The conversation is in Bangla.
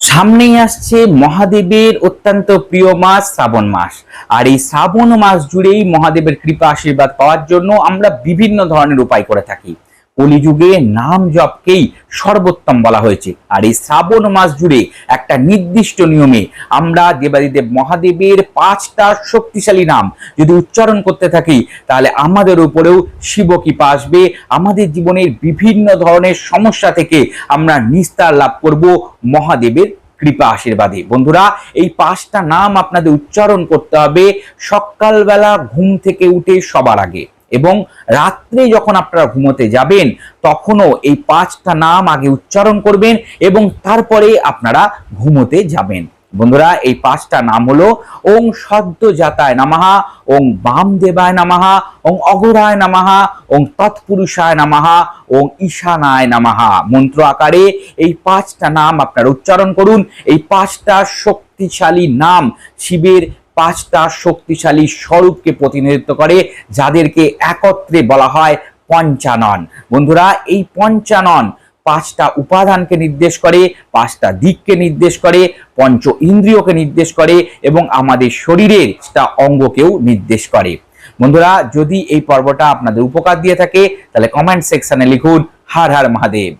সামনেই আসছে মহাদেবের অত্যন্ত প্রিয় মাস শ্রাবণ মাস। আর এই শ্রাবণ মাস জুড়েই মহাদেবের কৃপা আশীর্বাদ পাওয়ার জন্য আমরা বিভিন্ন ধরনের উপায় করে থাকি। কলিযুগে নাম জপকেই সর্বোত্তম বলা হয়েছে। আর এই শ্রাবণ মাস জুড়ে একটা নির্দিষ্ট নিয়মে আমরা দেবাদিদেব মহাদেবের 5টা শক্তিশালী নাম যদি উচ্চারণ করতে থাকি, তাহলে আমাদের উপরেও শিব কৃপা আসবে। আমাদের জীবনের বিভিন্ন ধরনের সমস্যা থেকে আমরা নিস্তার লাভ করব মহাদেবের কৃপা আশীর্বাদে। বন্ধুরা, এই 5টা নাম আপনাদের উচ্চারণ করতে হবে সকালবেলা ঘুম থেকে উঠে সবার আগে, এবং রাত্রে যখন আপনারা ঘুমোতে যাবেন তখনও এই 5টা নাম আগে উচ্চারণ করবেন এবং তারপরে আপনারা ঘুমোতে যাবেন। বন্ধুরা, এই 5টা নাম হলো ওং সদ্যজাতায় নমঃ, ওং বামদেবায় নমঃ, ওং অঘোরায় নমঃ, ওং তৎপুরুষায় নমঃ, ওং ঈশানায় নমঃ। মন্ত্র আকারে এই 5টা নাম আপনারা উচ্চারণ করুন। এই 5টা শক্তিশালী নাম শিবের 5টা শক্তিশালী স্বরূপকে প্রতিনিধিত্ব করে, যাদেরকে একত্রে বলা হয় পঞ্চানন। বন্ধুরা, এই পঞ্চানন 5টা উপাদানকে নির্দেশ করে, 5টা দিককে নির্দেশ করে, পঞ্চ ইন্দ্রিয়কে নির্দেশ করে এবং আমাদের শরীরের অঙ্গকেও নির্দেশ করে। বন্ধুরা, যদি এই পর্বটা আপনাদের উপকার দিয়ে থাকে তাহলে কমেন্ট সেকশনে লিখুন হর হর মহাদেব।